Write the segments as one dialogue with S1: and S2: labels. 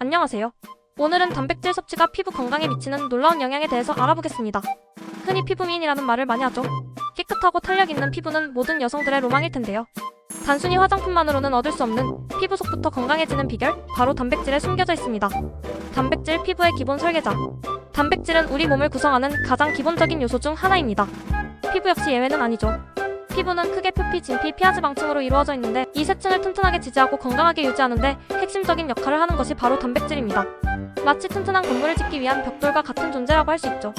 S1: 안녕하세요. 오늘은 단백질 섭취가 피부 건강에 미치는 놀라운 영향에 대해서 알아보겠습니다. 흔히 피부 미인이라는 말을 많이 하죠. 깨끗하고 탄력 있는 피부는 모든 여성들의 로망일 텐데요. 단순히 화장품만으로는 얻을 수 없는 피부 속부터 건강해지는 비결, 바로 단백질에 숨겨져 있습니다. 단백질, 피부의 기본 설계자. 단백질은 우리 몸을 구성하는 가장 기본적인 요소 중 하나입니다. 피부 역시 예외는 아니죠. 피부는 크게 표피, 진피, 피하지방층으로 이루어져 있는데 이 세 층을 튼튼하게 지지하고 건강하게 유지하는데 핵심적인 역할을 하는 것이 바로 단백질입니다. 마치 튼튼한 건물을 짓기 위한 벽돌과 같은 존재라고 할 수 있죠.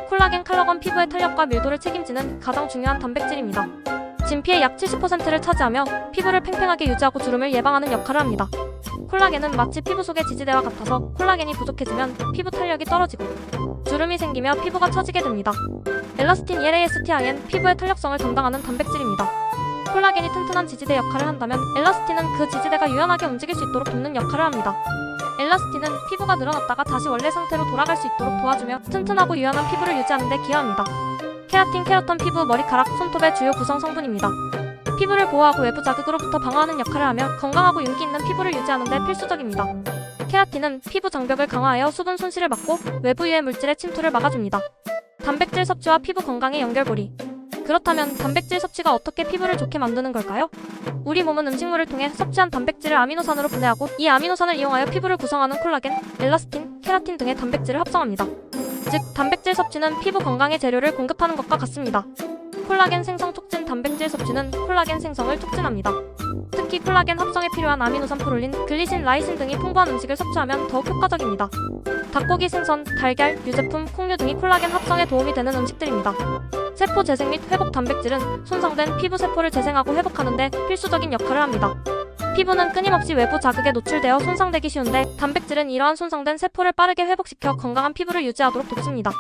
S1: 콜라겐, 칼라건, 피부의 탄력과 밀도를 책임지는 가장 중요한 단백질입니다. 진피의 약 70%를 차지하며 피부를 팽팽하게 유지하고 주름을 예방하는 역할을 합니다. 콜라겐은 마치 피부 속의 지지대와 같아서 콜라겐이 부족해지면 피부 탄력이 떨어지고 주름이 생기며 피부가 처지게 됩니다. 엘라스틴 ELASTIN, 피부의 탄력성을 담당하는 단백질입니다. 콜라겐이 튼튼한 지지대 역할을 한다면 엘라스틴은 그 지지대가 유연하게 움직일 수 있도록 돕는 역할을 합니다. 엘라스틴은 피부가 늘어났다가 다시 원래 상태로 돌아갈 수 있도록 도와주며 튼튼하고 유연한 피부를 유지하는 데 기여합니다. 케라틴, 케라톤, 피부, 머리카락, 손톱의 주요 구성 성분입니다. 피부를 보호하고 외부 자극으로부터 방어하는 역할을 하며 건강하고 윤기 있는 피부를 유지하는 데 필수적입니다. 케라틴은 피부 장벽을 강화하여 수분 손실을 막고 외부 유해 물질의 침투를 막아줍니다. 단백질 섭취와 피부 건강의 연결고리. 그렇다면 단백질 섭취가 어떻게 피부를 좋게 만드는 걸까요? 우리 몸은 음식물을 통해 섭취한 단백질을 아미노산으로 분해하고 이 아미노산을 이용하여 피부를 구성하는 콜라겐, 엘라스틴, 케라틴 등의 단백질을 합성합니다. 즉, 단백질 섭취는 피부 건강의 재료를 공급하는 것과 같습니다. 콜라겐 생성 촉진. 단백질 섭취는 콜라겐 생성을 촉진합니다. 특히 콜라겐 합성에 필요한 아미노산 프롤린, 글리신, 라이신 등이 풍부한 음식을 섭취하면 더욱 효과적입니다. 닭고기, 생선, 달걀, 유제품, 콩류 등이 콜라겐 합성에 도움이 되는 음식들입니다. 세포 재생 및 회복. 단백질은 손상된 피부 세포를 재생하고 회복하는 데 필수적인 역할을 합니다. 피부는 끊임없이 외부 자극에 노출되어 손상되기 쉬운데 단백질은 이러한 손상된 세포를 빠르게 회복시켜 건강한 피부를 유지하도록 돕습니다.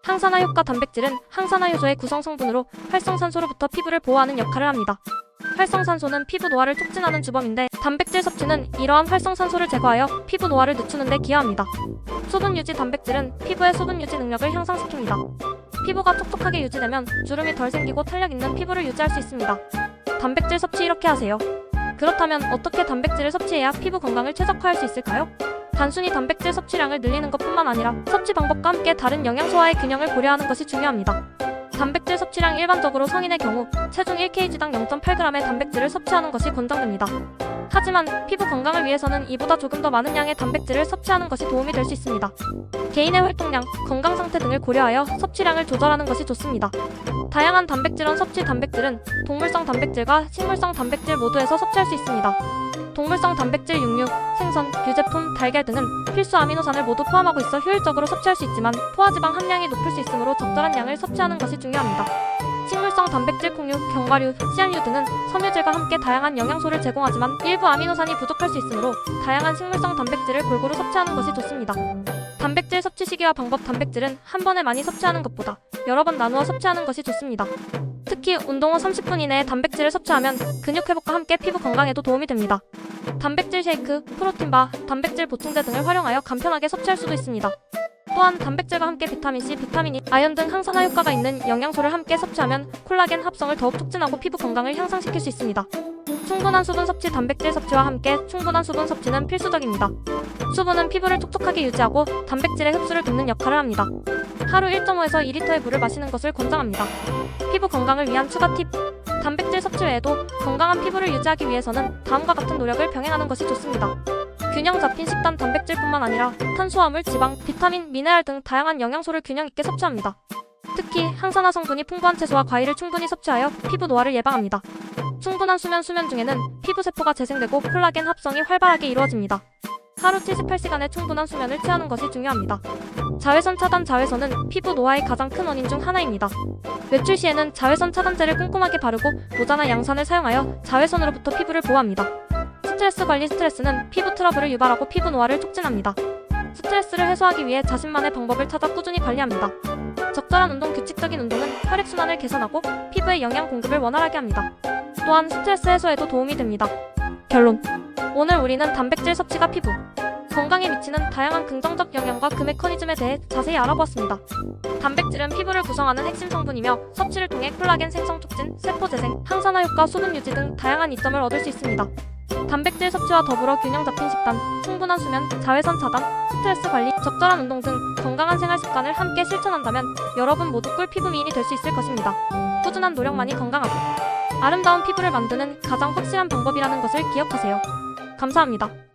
S1: 항산화 효과. 단백질은 항산화 효소의 구성 성분으로 활성산소로부터 피부를 보호하는 역할을 합니다. 활성산소는 피부 노화를 촉진하는 주범인데 단백질 섭취는 이러한 활성산소를 제거하여 피부 노화를 늦추는 데 기여합니다. 수분 유지. 단백질은 피부의 수분 유지 능력을 향상시킵니다. 피부가 촉촉하게 유지되면 주름이 덜 생기고 탄력 있는 피부를 유지할 수 있습니다. 단백질 섭취 이렇게 하세요. 그렇다면 어떻게 단백질을 섭취해야 피부 건강을 최적화할 수 있을까요? 단순히 단백질 섭취량을 늘리는 것뿐만 아니라 섭취 방법과 함께 다른 영양소와의 균형을 고려하는 것이 중요합니다. 단백질 섭취량. 일반적으로 성인의 경우 체중 1kg당 0.8g의 단백질을 섭취하는 것이 권장됩니다. 하지만 피부 건강을 위해서는 이보다 조금 더 많은 양의 단백질을 섭취하는 것이 도움이 될 수 있습니다. 개인의 활동량, 건강 상태 등을 고려하여 섭취량을 조절하는 것이 좋습니다. 다양한 단백질원 섭취. 단백질은 동물성 단백질과 식물성 단백질 모두에서 섭취할 수 있습니다. 동물성 단백질, 육류, 생선, 유제품, 달걀 등은 필수 아미노산을 모두 포함하고 있어 효율적으로 섭취할 수 있지만 포화지방 함량이 높을 수 있으므로 적절한 양을 섭취하는 것이 중요합니다. 식물성 단백질, 콩류, 견과류, 씨앗류 등은 섬유질과 함께 다양한 영양소를 제공하지만 일부 아미노산이 부족할 수 있으므로 다양한 식물성 단백질을 골고루 섭취하는 것이 좋습니다. 단백질 섭취 시기와 방법. 단백질은 한 번에 많이 섭취하는 것보다 여러 번 나누어 섭취하는 것이 좋습니다. 특히 운동 후 30분 이내에 단백질을 섭취하면 근육 회복과 함께 피부 건강에도 도움이 됩니다. 단백질 쉐이크, 프로틴바, 단백질 보충제 등을 활용하여 간편하게 섭취할 수도 있습니다. 또한 단백질과 함께 비타민C, 비타민 E, 아연 등 항산화 효과가 있는 영양소를 함께 섭취하면 콜라겐 합성을 더욱 촉진하고 피부 건강을 향상시킬 수 있습니다. 충분한 수분 섭취. 단백질 섭취와 함께 충분한 수분 섭취는 필수적입니다. 수분은 피부를 촉촉하게 유지하고 단백질의 흡수를 돕는 역할을 합니다. 하루 1.5에서 2리터의 물을 마시는 것을 권장합니다. 피부 건강을 위한 추가 팁. 단백질 섭취 외에도 건강한 피부를 유지하기 위해서는 다음과 같은 노력을 병행하는 것이 좋습니다. 균형 잡힌 식단. 단백질뿐만 아니라 탄수화물, 지방, 비타민, 미네랄 등 다양한 영양소를 균형 있게 섭취합니다. 특히 항산화 성분이 풍부한 채소와 과일을 충분히 섭취하여 피부 노화를 예방합니다. 충분한 수면. 수면 중에는 피부 세포가 재생되고 콜라겐 합성이 활발하게 이루어집니다. 하루 78시간의 충분한 수면을 취하는 것이 중요합니다. 자외선 차단. 자외선은 피부 노화의 가장 큰 원인 중 하나입니다. 외출 시에는 자외선 차단제를 꼼꼼하게 바르고 모자나 양산을 사용하여 자외선으로부터 피부를 보호합니다. 스트레스 관리. 스트레스는 피부 트러블을 유발하고 피부 노화를 촉진합니다. 스트레스를 해소하기 위해 자신만의 방법을 찾아 꾸준히 관리합니다. 적절한 운동. 규칙적인 운동은 혈액순환을 개선하고 피부의 영양 공급을 원활하게 합니다. 또한 스트레스 해소에도 도움이 됩니다. 결론. 오늘 우리는 단백질 섭취가 피부 건강에 미치는 다양한 긍정적 영향과 그 메커니즘에 대해 자세히 알아보았습니다. 단백질은 피부를 구성하는 핵심 성분이며 섭취를 통해 콜라겐 생성 촉진, 세포 재생, 항산화 효과, 수분 유지 등 다양한 이점을 얻을 수 있습니다. 단백질 섭취와 더불어 균형 잡힌 식단, 충분한 수면, 자외선 차단, 스트레스 관리, 적절한 운동 등 건강한 생활 습관을 함께 실천한다면 여러분 모두 꿀 피부 미인이 될 수 있을 것입니다. 꾸준한 노력만이 건강하고 아름다운 피부를 만드는 가장 확실한 방법이라는 것을 기억하세요. 감사합니다.